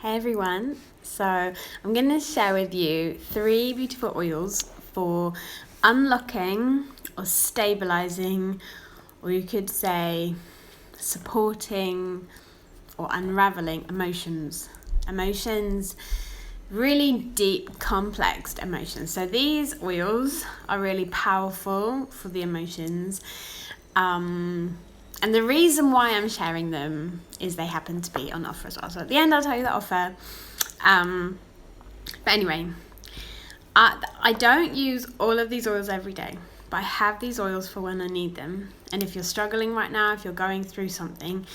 Hey everyone, so I'm going to share with you 3 beautiful oils for unlocking or stabilizing, or you could say supporting or unraveling emotions, really deep, complex emotions. So these oils are really powerful for the emotions. And the reason why I'm sharing them is they happen to be on offer as well. So at the end, I'll tell you the offer. But anyway, I don't use all of these oils every day, but I have these oils for when I need them. And if you're struggling right now, if you're going through something,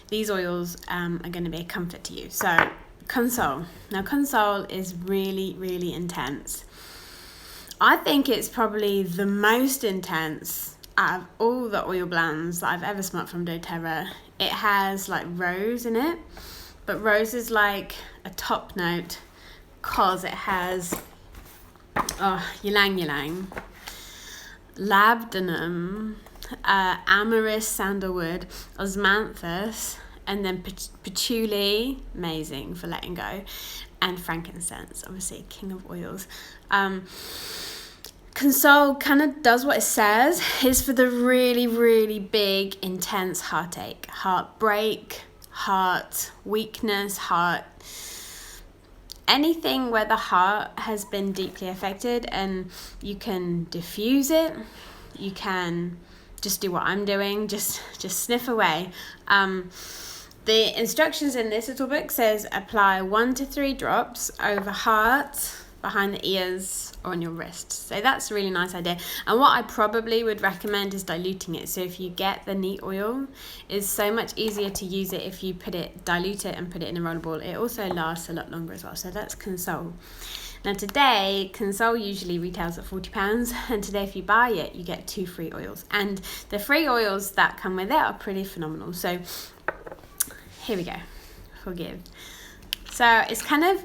these oils are going to be a comfort to you. So Console. Now, Console is really, really intense. I think it's probably the most intense out of all the oil blends that I've ever smelt from dōTERRA. It has like rose in it, but rose is like a top note because it has ylang ylang, labdanum, amyris, sandalwood, osmanthus, and then patchouli, amazing for letting go, and frankincense, obviously king of oils. Console kind of does what it says. It's for the really, really big, intense heartache, heartbreak, heart weakness, anything where the heart has been deeply affected, and you can diffuse it. You can just do what I'm doing, just sniff away. The instructions in this little book says apply 1 to 3 drops over heart, behind the ears, or on your wrists. So that's a really nice idea. And what I probably would recommend is diluting it. So if you get the neat oil, it's so much easier to use it if you dilute it and put it in a roller ball. It also lasts a lot longer as well. So that's Console. Now today, Console usually retails at £40, and today if you buy it, you get 2 free oils. And the free oils that come with it are pretty phenomenal. So here we go. Forgive. So it's kind of,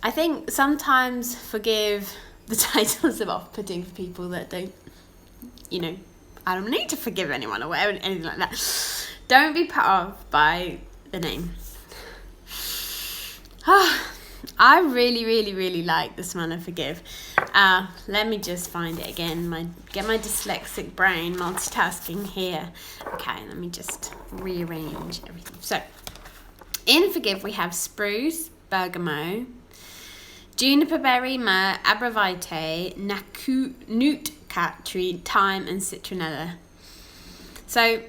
I think sometimes Forgive, the titles are off-putting for people that don't, I don't need to forgive anyone or whatever, anything like that. Don't be put off by the name. I really, really, really like the smell of Forgive. Let me just find it again. Get my dyslexic brain multitasking here. Okay, let me just rearrange everything. So, in Forgive we have spruce, bergamot, juniper berry, myrrh, abravite, newt cat tree, thyme, and citronella. So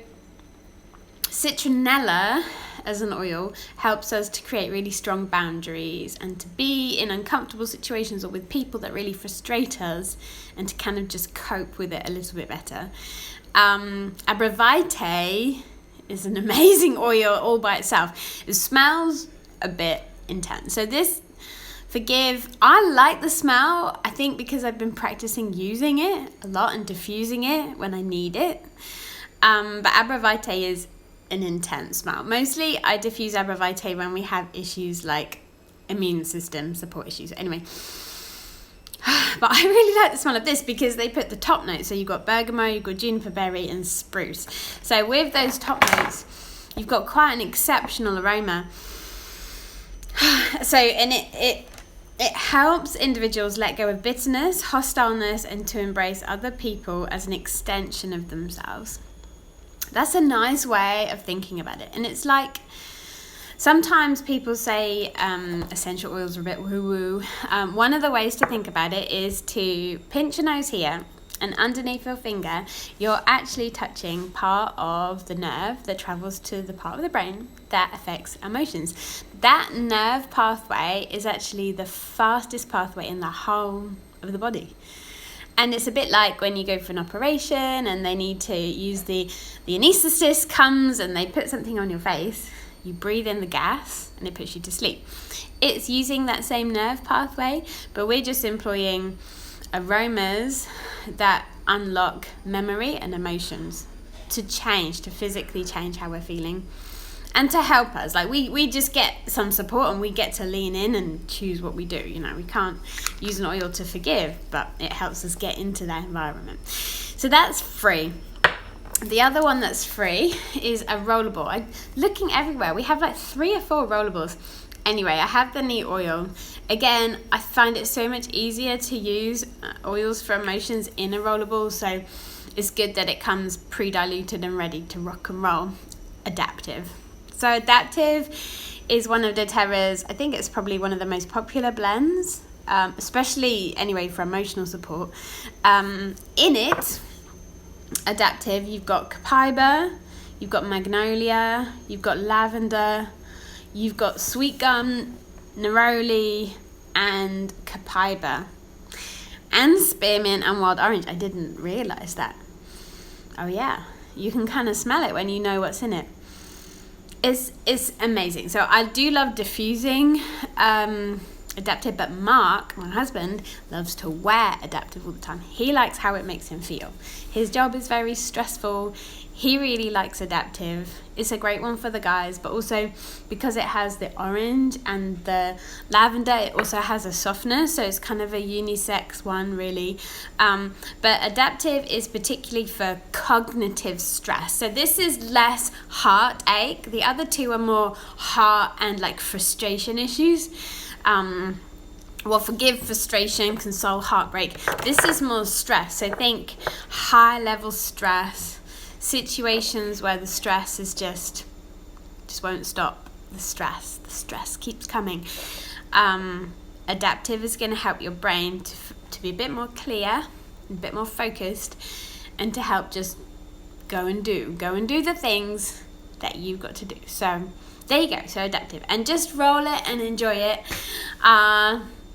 citronella as an oil helps us to create really strong boundaries and to be in uncomfortable situations or with people that really frustrate us, and to kind of just cope with it a little bit better. Abravite is an amazing oil all by itself. It smells a bit intense. So this Forgive, I like the smell, I think because I've been practicing using it a lot and diffusing it when I need it. But Abravite is an intense smell. Mostly I diffuse Abravite when we have issues like immune system support issues. Anyway, but I really like the smell of this because they put the top notes. So you've got bergamot, you've got juniper berry, and spruce. So with those top notes, you've got quite an exceptional aroma. So, and it helps individuals let go of bitterness, hostileness, and to embrace other people as an extension of themselves. That's a nice way of thinking about it. And it's like, sometimes people say essential oils are a bit woo-woo. One of the ways to think about it is to pinch your nose here, and underneath your finger, you're actually touching part of the nerve that travels to the part of the brain that affects emotions. That nerve pathway is actually the fastest pathway in the whole of the body. And it's a bit like when you go for an operation and they need to use the anaesthetist comes and they put something on your face. You breathe in the gas and it puts you to sleep. It's using that same nerve pathway, but we're just employing aromas that unlock memory and emotions to physically change how we're feeling, and to help us. Like we just get some support and we get to lean in and choose what we do. We can't use an oil to forgive, but it helps us get into that environment. So that's free. The other one that's free is a rollerball. Looking everywhere, we have like 3 or 4 rollerballs. Anyway, I have the neat oil. Again, I find it so much easier to use oils for emotions in a rollable, so it's good that it comes pre-diluted and ready to rock and roll. Adaptive. So Adaptive is one of dōTERRA's, I think it's probably one of the most popular blends, especially anyway for emotional support. In it, Adaptive, you've got copaiba, you've got magnolia, you've got lavender, you've got sweet gum, neroli, and copaiba, and spearmint and wild orange. I didn't realise that. Oh yeah, you can kind of smell it when you know what's in it. It's amazing. So I do love diffusing Adaptive, but Mark, my husband, loves to wear Adaptive all the time. He likes how it makes him feel. His job is very stressful. He really likes Adaptive. It's a great one for the guys, but also because it has the orange and the lavender, it also has a softener, so it's kind of a unisex one, really. But Adaptive is particularly for cognitive stress. So this is less heartache. The other two are more heart and like frustration issues. Well, forgive frustration, console heartbreak. This is more stress. So think high level stress, situations where the stress is just won't stop. The stress keeps coming. Adaptive is going to help your brain to be a bit more clear, a bit more focused, and to help just go and do the things that you've got to do. So there you go. So Adaptive, and just roll it and enjoy it.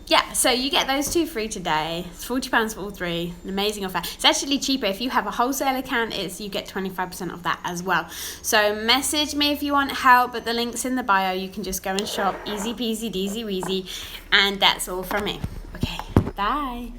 Yeah, so you get those two free today. It's £40 for all three. An amazing offer. It's actually cheaper if you have a wholesale account. You get 25% off that as well. So message me if you want help, but the link's in the bio. You can just go and shop. Easy peasy, deasy weezy. And that's all from me. Okay, bye.